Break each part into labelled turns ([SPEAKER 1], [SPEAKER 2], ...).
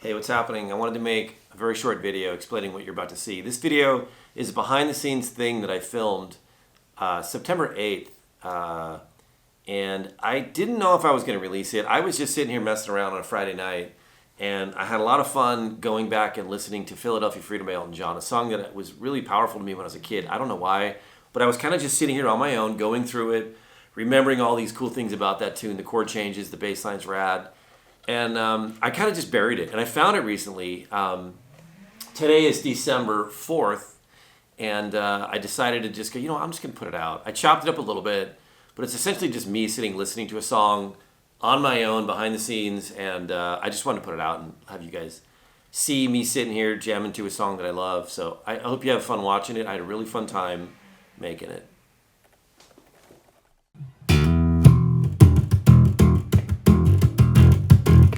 [SPEAKER 1] Hey, what's happening? I wanted to make a very short video explaining what you're about to see. This video is a behind the scenes thing that I filmed September 8th. And I didn't know if I was going to release it. I was just sitting here messing around on a Friday night, and I had a lot of fun going back and listening to Philadelphia Freedom by Elton John, a song that was really powerful to me when I was a kid. I don't know why, but I was kind of just sitting here on my own, going through it, remembering all these cool things about that tune, the chord changes, the bass line's rad. And I kind of just buried it. And I found it recently. Today is December 4th. And I decided to just go, I'm just going to put it out. I chopped it up a little bit. But it's essentially just me sitting listening to a song on my own behind the scenes. And I just wanted to put it out and have you guys see me sitting here jamming to a song that I love. So I hope you have fun watching it. I had a really fun time making it.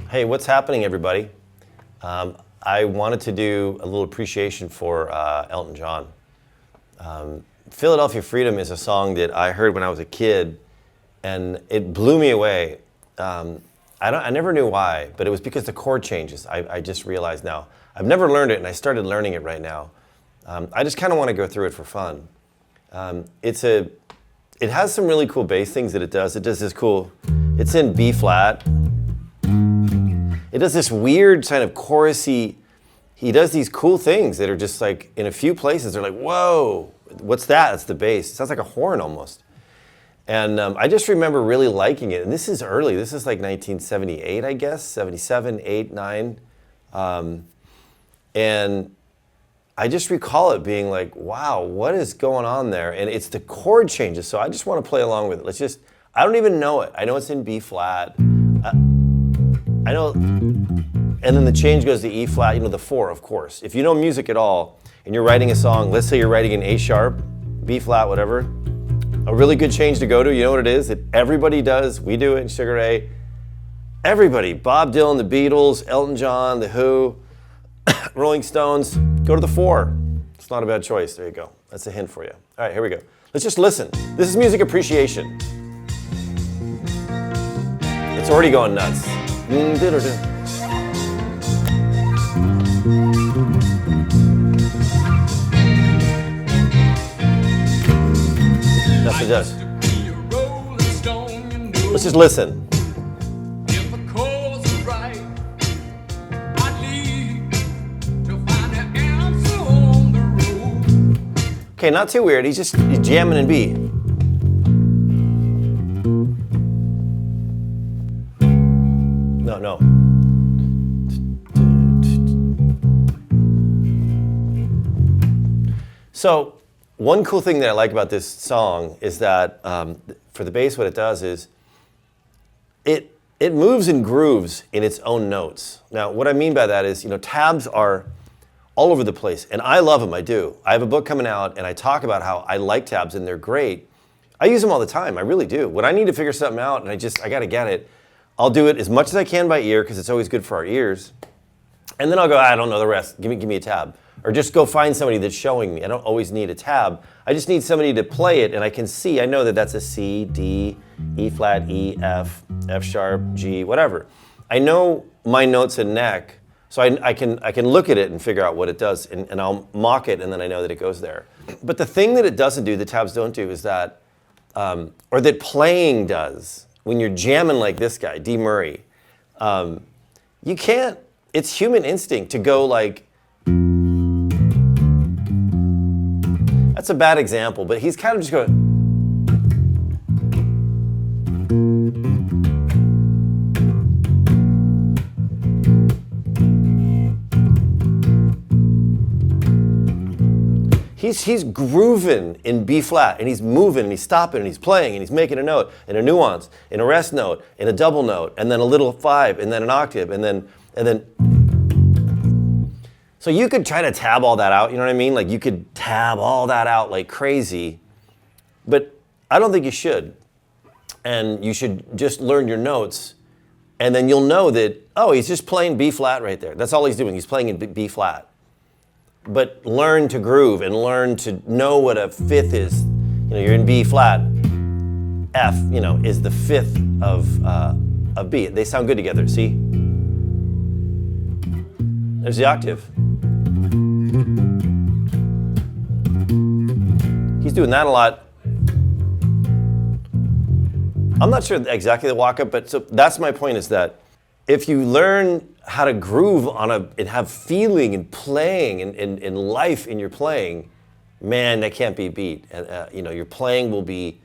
[SPEAKER 1] Hey, what's happening, everybody? I wanted to do a little appreciation for Elton John. Philadelphia Freedom is a song that I heard when I was a kid, and it blew me away. I never knew why, but it was because the chord changes. I just realized now. I've never learned it, and I started learning it right now. I just kind of want to go through it for fun. It has some really cool bass things that it does. It does this cool, it's in B flat. It does this weird kind of chorusy, he does these cool things that are just like, in a few places, they're like, whoa, what's that? It's the bass. It sounds like a horn almost. And I just remember really liking it. And this is early. This is like 1978, I guess, 77, 8, 9. And I just recall it being like, wow, what is going on there? And it's the chord changes, so I just want to play along with it. I don't even know it. I know it's in B flat. I know, and then the change goes to E flat, the 4, of course. If you know music at all, and you're writing a song, let's say you're writing an A sharp, B flat, whatever, a really good change to go to, you know what it is? That everybody does, we do it in Sugar Ray. Everybody, Bob Dylan, the Beatles, Elton John, The Who, Rolling Stones, go to the 4. It's not a bad choice, there you go. That's a hint for you. All right, here we go. Let's just listen. This is music appreciation. It's already going nuts. That's what it does. Let's just listen. Okay, not too weird. He's jamming in B. No. So, one cool thing that I like about this song is that for the bass, what it does is it moves and grooves in its own notes. Now, what I mean by that is, tabs are all over the place, and I love them. I do. I have a book coming out, and I talk about how I like tabs, and they're great. I use them all the time. I really do. When I need to figure something out, and I got to get it, I'll do it as much as I can by ear because it's always good for our ears. And then I'll go, I don't know the rest. Give me a tab. Or just go find somebody that's showing me. I don't always need a tab. I just need somebody to play it and I can see. I know that that's a C, D, E flat, E, F, F sharp, G, whatever. I know my notes and neck, so I can look at it and figure out what it does and I'll mock it and then I know that it goes there. But the thing that it doesn't do, the tabs don't do, is that, or that playing does, when you're jamming like this guy, Dee Murray, you can't, it's human instinct to go like, that's a bad example, but he's kind of just going, He's grooving in B flat, and he's moving, and he's stopping, and he's playing, and he's making a note, and a nuance, and a rest note, and a double note, and then a little 5, and then an octave, and then. So you could try to tab all that out, you know what I mean? Like you could tab all that out like crazy, but I don't think you should. And you should just learn your notes, and then you'll know that, oh, he's just playing B flat right there. That's all he's doing. He's playing in B flat. But learn to groove and learn to know what a fifth is. You're in B flat. F, is the fifth of B. They sound good together, see? There's the octave. He's doing that a lot. I'm not sure exactly the walk-up, but so that's my point, is that if you learn how to groove and have feeling and playing and life in your playing, man, that can't be beat. And your playing will be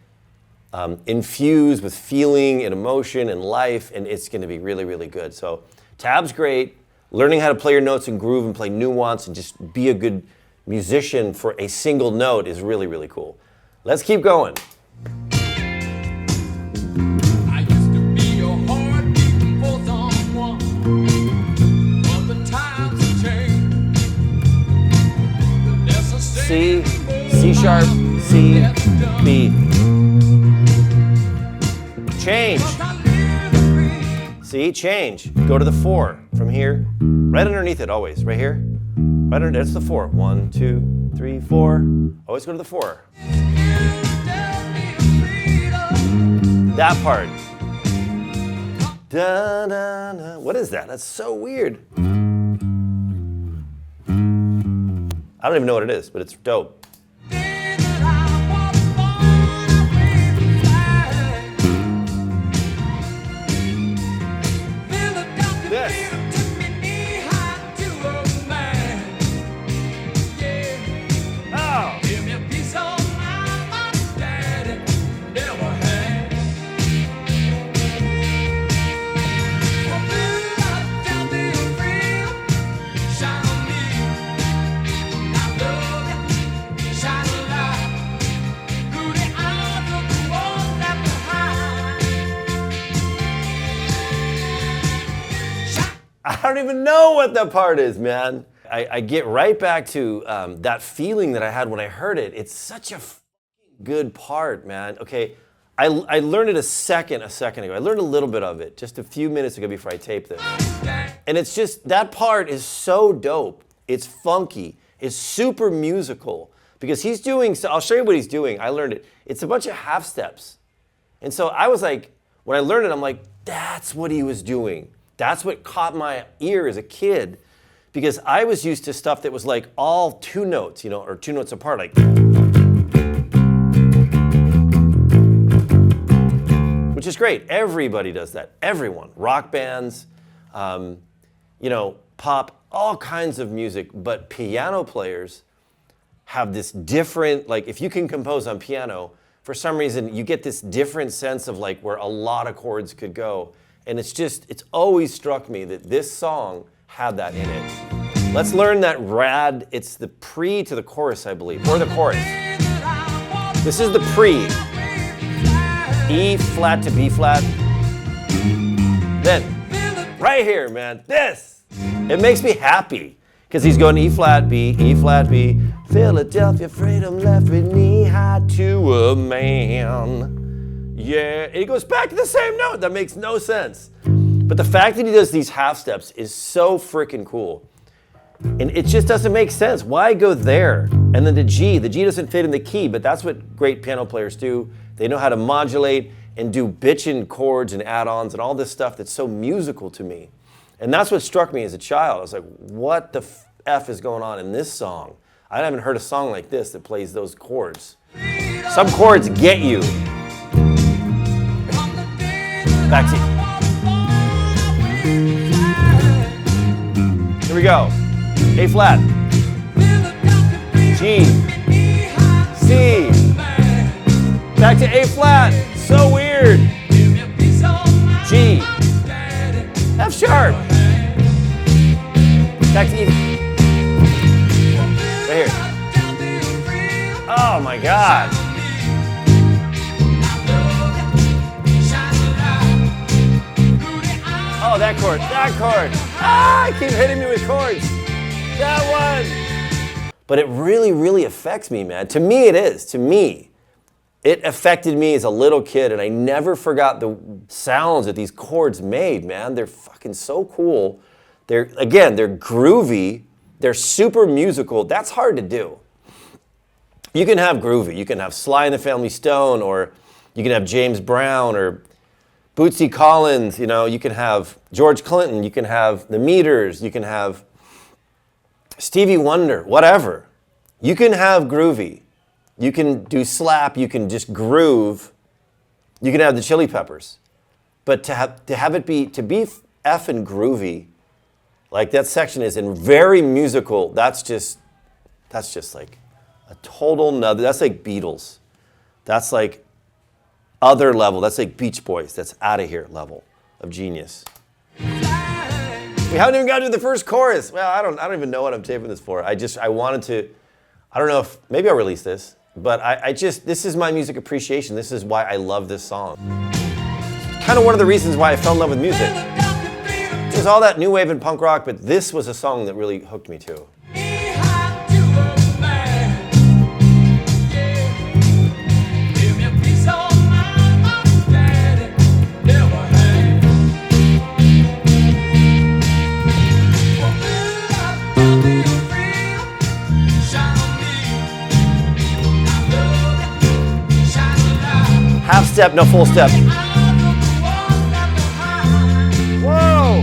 [SPEAKER 1] infused with feeling and emotion and life, and it's going to be really, really good. So tab's great. Learning how to play your notes and groove and play nuance and just be a good musician for a single note is really, really cool. Let's keep going.
[SPEAKER 2] I used to be your heart beating for someone, but the times have changed.
[SPEAKER 1] C, C sharp, C, B. Change. See, change. Go to the 4 from here. Right underneath it, always. Right here. Right under. That's the 4. 1, 2, 3, 4. Always go to the 4. That part. Da, da, da. What is that? That's so weird. I don't even know what it is, but it's dope. I don't even know what that part is, man. I get right back to that feeling that I had when I heard it. It's such a good part, man. Okay, I learned it a second ago. I learned a little bit of it just a few minutes ago before I taped this. And it's just, that part is so dope. It's funky. It's super musical. Because he's doing, so I'll show you what he's doing. I learned it. It's a bunch of half steps. And so I was like, when I learned it, I'm like, that's what he was doing. That's what caught my ear as a kid, because I was used to stuff that was like all 2 notes, or 2 notes apart, like, which is great. Everybody does that. Everyone, rock bands, pop, all kinds of music. But piano players have this different, like, if you can compose on piano, for some reason you get this different sense of like where a lot of chords could go. And it's always struck me that this song had that in it. Let's learn that rad, it's the pre to the chorus, I believe, or the chorus. This is the pre. E flat to B flat. Then, right here, man, this. It makes me happy. Because he's going E flat, B, E flat, B. Philadelphia freedom left me knee high to a man. Yeah, and he goes back to the same note. That makes no sense. But the fact that he does these half steps is so freaking cool. And it just doesn't make sense. Why go there? And then the G doesn't fit in the key, but that's what great piano players do. They know how to modulate and do bitchin' chords and add-ons and all this stuff that's so musical to me. And that's what struck me as a child. I was like, what the F is going on in this song? I haven't heard a song like this that plays those chords. Some chords get you. Back to here we go. A flat, G, C, back to A flat. So weird. G, F sharp, back to E. Right here. Oh my God. Oh, that chord. Ah, I keep hitting me with chords. That one. But it really, really affects me, man. To me, it is. To me, it affected me as a little kid, and I never forgot the sounds that these chords made, man. They're fucking so cool. They're groovy. They're super musical. That's hard to do. You can have groovy. You can have Sly and the Family Stone, or you can have James Brown, or Bootsy Collins, you can have George Clinton, you can have the Meters, you can have Stevie Wonder, whatever. You can have groovy. You can do slap, you can just groove. You can have the Chili Peppers. But to be effing groovy, like that section is in very musical, that's just like a total nother, that's like Beatles. That's like other level, that's like Beach Boys, that's out of here level of genius. We haven't even gotten to the first chorus. Well, I don't even know what I'm taping this for. I wanted to, I don't know if, maybe I'll release this, but this is my music appreciation. This is why I love this song. Kind of one of the reasons why I fell in love with music. It was all that new wave and punk rock, but this was a song that really hooked me too. Half step, no full step. Whoa!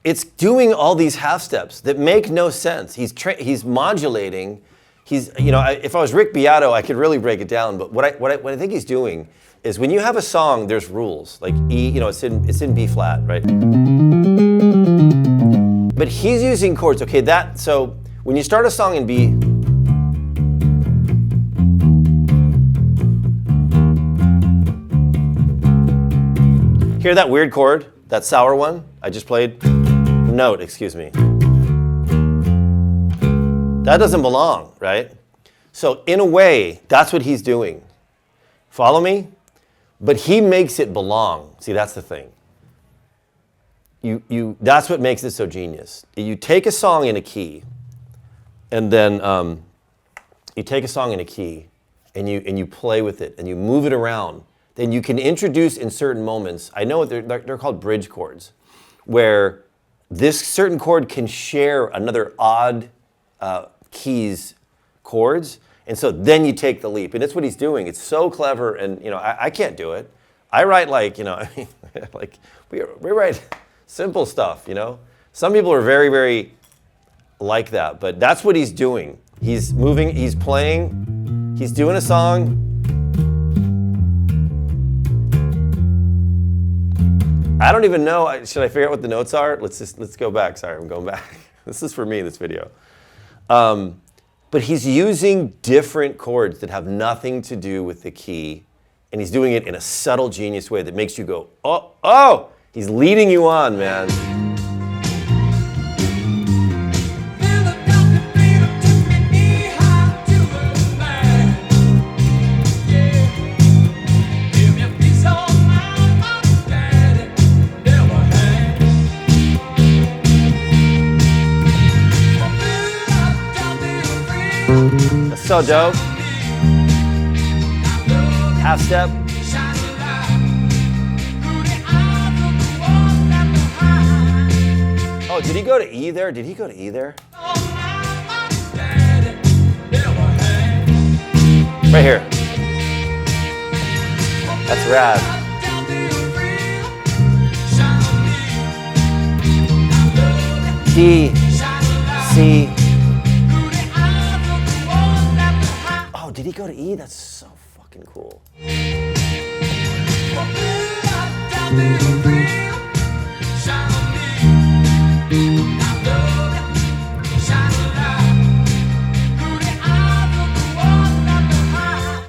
[SPEAKER 1] It's doing all these half steps that make no sense. He's modulating. If I was Rick Beato, I could really break it down. But what I think he's doing is when you have a song, there's rules. Like E, it's in B flat, right? But he's using chords. Okay, so when you start a song in B. Hear that weird chord, that sour one I just played? Note, excuse me. That doesn't belong, right? So in a way, that's what he's doing. Follow me? But he makes it belong. See, that's the thing. That's what makes it so genius. You take a song in a key, and then you take a song in a key, and you play with it, and you move it around. Then you can introduce in certain moments, I know they're called bridge chords, where this certain chord can share another odd keys chords, and so then you take the leap. And that's what he's doing. It's so clever, and I can't do it. I write we write simple stuff, Some people are very, very like that, but that's what he's doing. He's moving, he's playing, he's doing a song. I don't even know. Should I figure out what the notes are? Let's go back. Sorry, I'm going back. This is for me, this video. But he's using different chords that have nothing to do with the key, and he's doing it in a subtle, genius way that makes you go, oh! He's leading you on, man. So dope. Half step. Oh, did he go to E there? Did he go to E there? Right here. That's rad. D, C. Did he go to E? That's so fucking cool.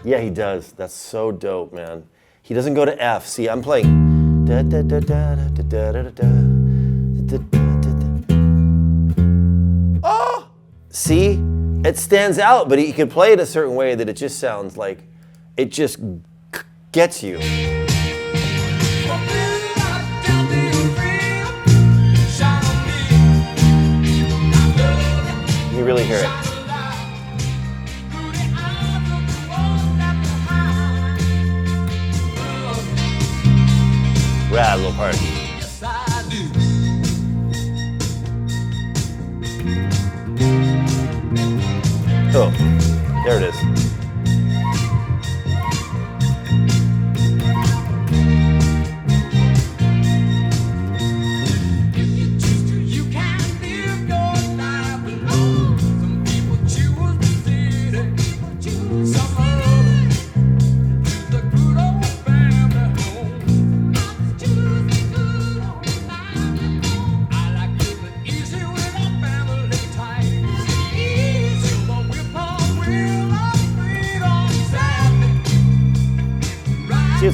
[SPEAKER 1] Yeah, he does. That's so dope, man. He doesn't go to F. See, I'm playing. Da, da, da, da, da, da, da, da, da, da. Oh! See? It stands out, but he can play it a certain way that it just sounds like it just gets you. You really hear it. Rad little part. Oh, there it is.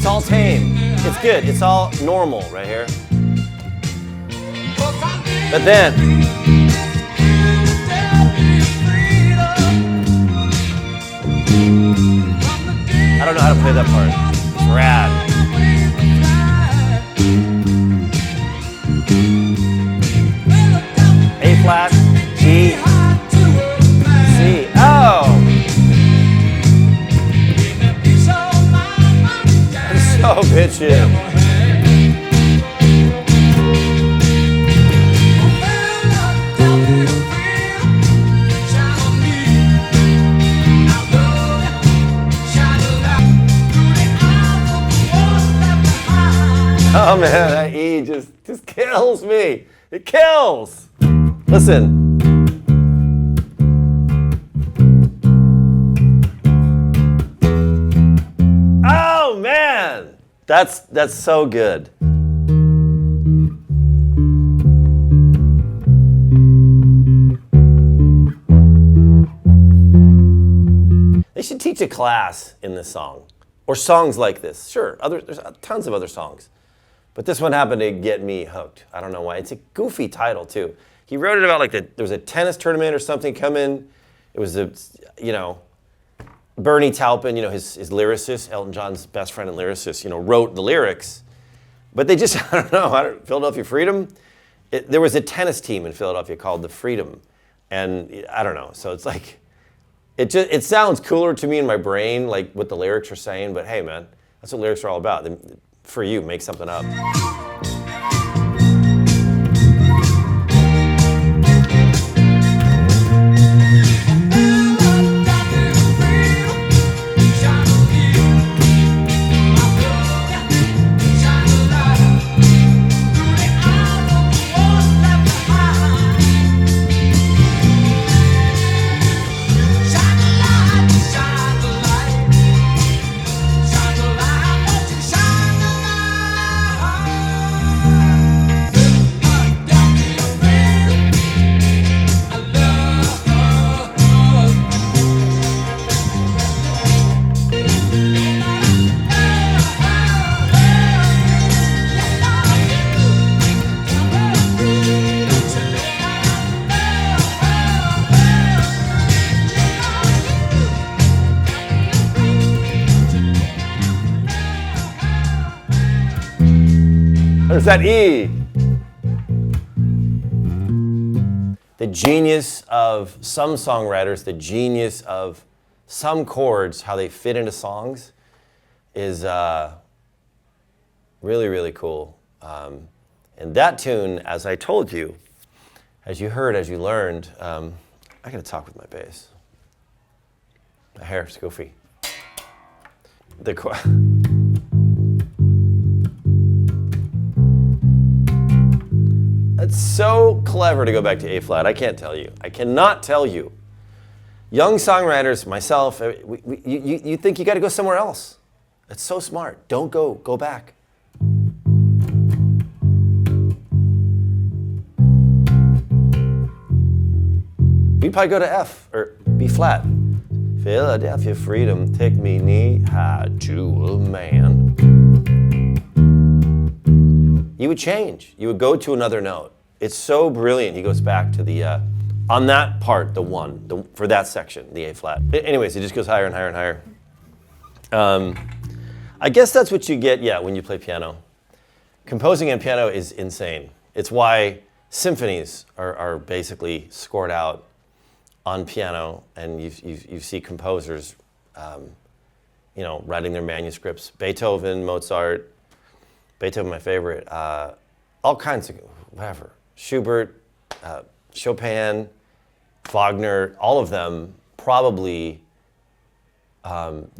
[SPEAKER 1] It's all tame. It's good. It's all normal right here. But then, I don't know how to play that part. It's rad. A flat, G, C. Oh! I'm so bitchin'. Oh man, that E just kills me. It kills. Listen. Oh man, that's so good. They should teach a class in this song, or songs like this. Sure, there's tons of other songs. But this one happened to get me hooked. I don't know why. It's a goofy title, too. He wrote it about like there was a tennis tournament or something coming. It was Bernie Taupin, his lyricist, Elton John's best friend and lyricist, wrote the lyrics. But they just, I don't know, Philadelphia Freedom? There was a tennis team in Philadelphia called the Freedom. And I don't know. So it's like, it sounds cooler to me in my brain, like what the lyrics are saying. But hey, man, that's what lyrics are all about. For you, make something up. There's that E. The genius of some songwriters, the genius of some chords, how they fit into songs, is really, really cool. And that tune, as I told you, as you heard, as you learned, I gotta talk with my bass. My hair's goofy. It's so clever to go back to A flat. I can't tell you. I cannot tell you. Young songwriters, myself, you think you got to go somewhere else. It's so smart. Don't go. Go back. You'd probably go to F or B flat. Philadelphia Freedom, take me knee high to a man. You would change. You would go to another note. It's so brilliant. He goes back to the, on that part, the one, for that section, the A flat. Anyways, it just goes higher and higher and higher. I guess that's what you get, when you play piano. Composing on piano is insane. It's why symphonies are basically scored out on piano, and you see composers, writing their manuscripts. Beethoven, Mozart, Beethoven, my favorite. All kinds of, whatever. Schubert, Chopin, Wagner, all of them probably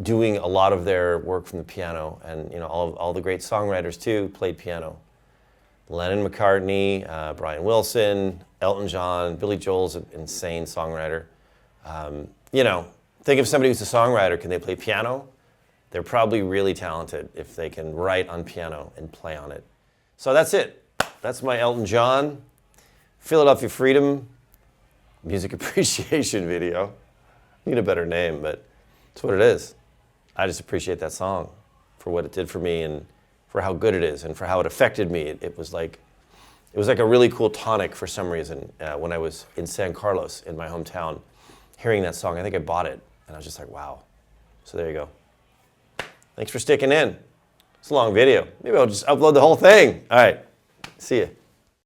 [SPEAKER 1] doing a lot of their work from the piano. And all the great songwriters too played piano. Lennon, McCartney, Brian Wilson, Elton John, Billy Joel's an insane songwriter. Think of somebody who's a songwriter. Can they play piano? They're probably really talented if they can write on piano and play on it. So that's it. That's my Elton John, Philadelphia Freedom music appreciation video. I need a better name, but it's what it is. I just appreciate that song. for what it did for me and for how good it is and for how it affected me. It was like a really cool tonic for some reason when I was in San Carlos in my hometown, hearing that song. I think I bought it, and I was just like, wow. So there you go. Thanks for sticking in. It's a long video. Maybe I'll just upload the whole thing. All right. See ya.